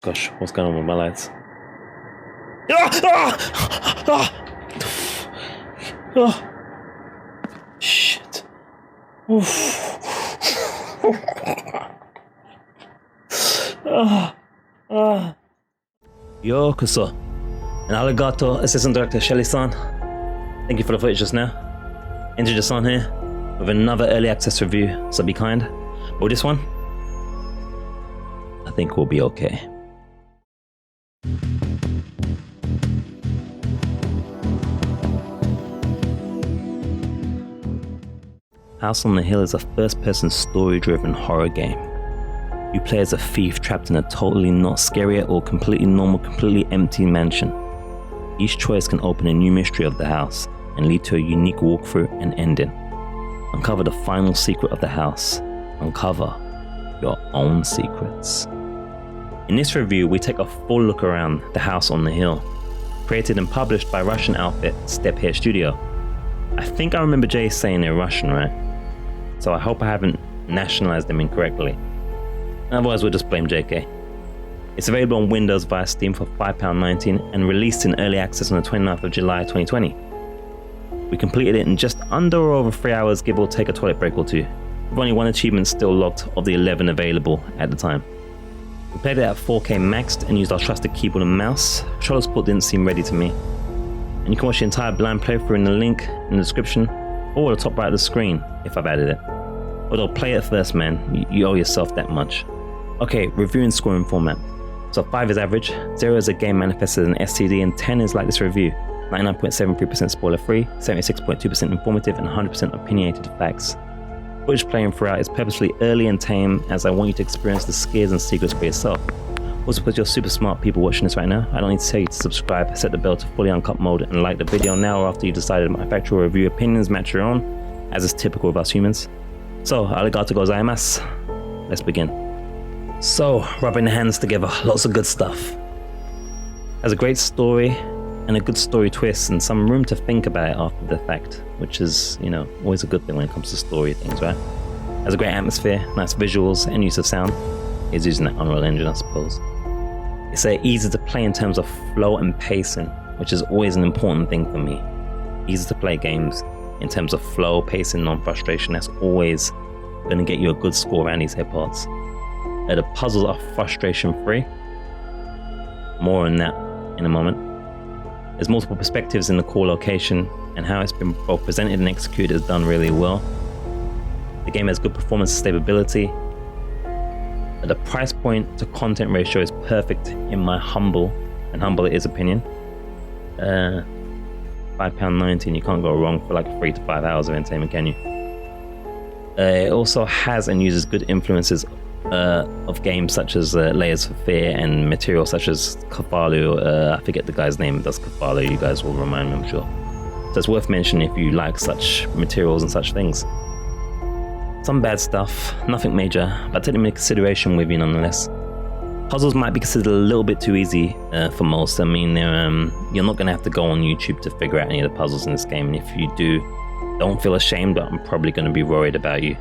Gosh, what's going on with my lights? Shit. Yokoso. And arigato, Assistant Director Shelly-san. Thank you for the footage just now. Introduce-san here with another early access review, so be kind. But with this one, I think we'll be okay. House on the Hill is a first-person story-driven horror game. You play as a thief trapped in a totally not scary or completely normal, completely empty mansion. Each choice can open a new mystery of the house and lead to a unique walkthrough and ending. Uncover the final secret of the house. Uncover your own secrets. In this review, we take a full look around the House on the Hill, created and published by Russian outfit Steppe Hare Studio. I think I remember Jay saying they're Russian, right? So I hope I haven't nationalized them incorrectly. Otherwise we'll just blame JK. It's available on Windows via Steam for £5.19 and released in early access on the 29th of July 2020. We completed it in just under or over 3 hours, give or take a toilet break or two, with only one achievement still locked of the 11 available at the time. We played it at 4K maxed and used our trusted keyboard and mouse. Charlotte's Port didn't seem ready to me. And you can watch the entire blind playthrough in the link in the description or at the top right of the screen if I've added it. Although play it first, man, you owe yourself that much. Okay, review and scoring format. So 5 is average, 0 is a game manifested as an STD, and 10 is like this review. 99.73% spoiler free, 76.2% informative, and 100% opinionated facts. Footage playing throughout is purposely early and tame as I want you to experience the scares and secrets for yourself. Also, because you're super smart people watching this right now, I don't need to tell you to subscribe, set the bell to fully uncut mode, and like the video now or after you decided my factual review opinions match your own, as is typical of us humans. So, arigato gozaimasu. Let's begin. So, rubbing the hands together, lots of good stuff. Has a great story and a good story twist and some room to think about it after the fact, which is, you know, always a good thing when it comes to story things, right? Has a great atmosphere, nice visuals and use of sound. It's using that Unreal Engine, I suppose. It's easy to play in terms of flow and pacing, which is always an important thing for me. Easy to play games in terms of flow, pacing, non-frustration. That's always going to get you a good score around these hip parts. The puzzles are frustration-free. More on that in a moment. There's multiple perspectives in the core location, and how it's been both presented and executed is done really well. The game has good performance and stability. The price point to content ratio is perfect in my humble it is opinion. £5.19, you can't go wrong for like 3 to 5 hours of entertainment, can you? It also has and uses good influences of games such as Layers of Fear and material such as Kafalu. I forget the guy's name, does Kafalu, you guys will remind me, I'm sure. So it's worth mentioning if you like such materials and such things. Some bad stuff, nothing major, but take them into consideration with you nonetheless. Puzzles might be considered a little bit too easy for most. I mean, you're not going to have to go on YouTube to figure out any of the puzzles in this game, and if you do, don't feel ashamed, but I'm probably going to be worried about you.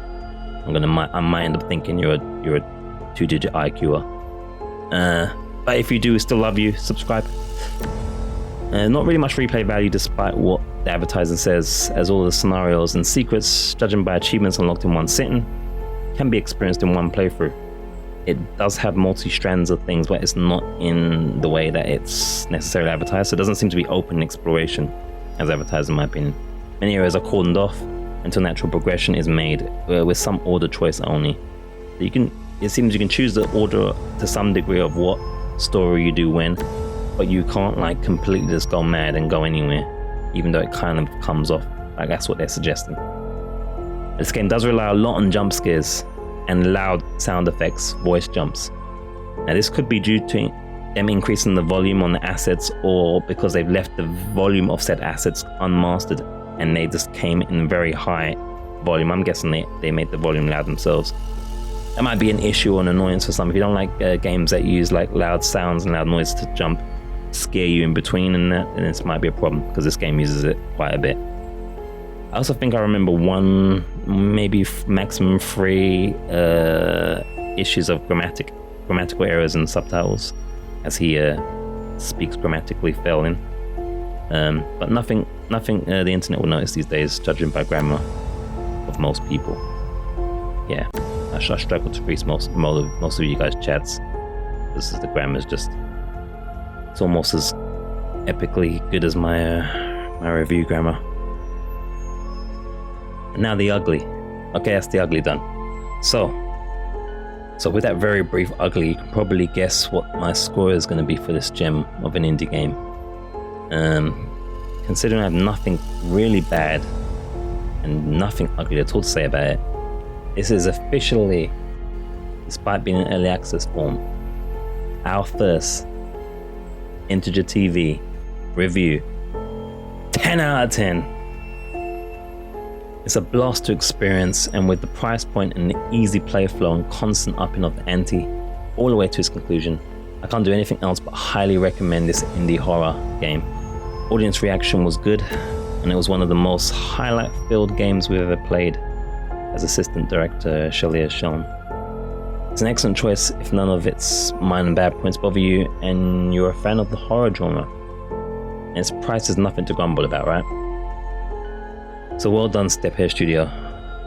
I might end up thinking you're a 2-digit IQer. But if you do, still love you, subscribe. Not really much replay value despite what the advertising says, as all the scenarios and secrets, judging by achievements unlocked in one sitting, can be experienced in one playthrough. It does have multi-strands of things, but it's not in the way that it's necessarily advertised, so it doesn't seem to be open exploration as advertised in my opinion. Many areas are cordoned off until natural progression is made, with some order choice only. It seems you can choose the order to some degree of what story you do when, but you can't like completely just go mad and go anywhere, even though it kind of comes off like that's what they're suggesting. This game does rely a lot on jump scares and loud sound effects, voice jumps. Now this could be due to them increasing the volume on the assets, or because they've left the volume of said assets unmastered and they just came in very high volume. I'm guessing they made the volume loud themselves. That might be an issue or an annoyance for some. If you don't like games that use like loud sounds and loud noise to jump, scare you in between and that, then this might be a problem, because this game uses it quite a bit. I also think I remember one, maybe maximum 3 issues of grammatical errors and subtitles. as he speaks grammatically failing. But nothing the internet will notice these days, judging by grammar of most people. Yeah, I struggle to read most of you guys' chats. This is the grammar's just, it's almost as epically good as my review grammar. And now the ugly. Okay, that's the ugly done. So with that very brief ugly, you can probably guess what my score is going to be for this gem of an indie game. Considering I have nothing really bad and nothing ugly at all to say about it, this is officially, despite being in early access form, our first Integer TV review. 10 out of 10. It's a blast to experience, and with the price point and the easy play flow and constant upping of the ante all the way to its conclusion, I can't do anything else but highly recommend this indie horror game. Audience reaction was good, and it was one of the most highlight-filled games we've ever played, as assistant director Shelley has shown. It's an excellent choice if none of its minor and bad points bother you and you're a fan of the horror genre. And its price is nothing to grumble about, right? So well done, Steppe Hare Studio.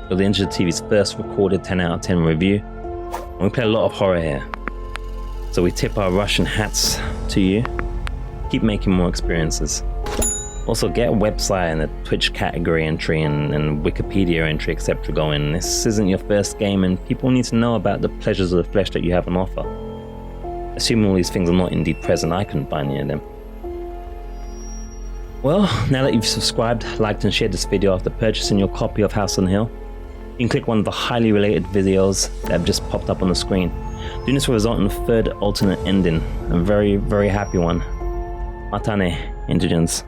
You're the Integer TV's first recorded 10 out of 10 review, and we play a lot of horror here. So we tip our Russian hats to you. Keep making more experiences. Also, get a website and a Twitch category entry and Wikipedia entry, etc. going. This isn't your first game, and people need to know about the pleasures of the flesh that you have on offer. Assuming all these things are not indeed present, I couldn't find any of them. Well, now that you've subscribed, liked and shared this video after purchasing your copy of House on the Hill, you can click one of the highly related videos that have just popped up on the screen. Doing this will result in a third alternate ending, a very, very happy one. Matane, Indigents.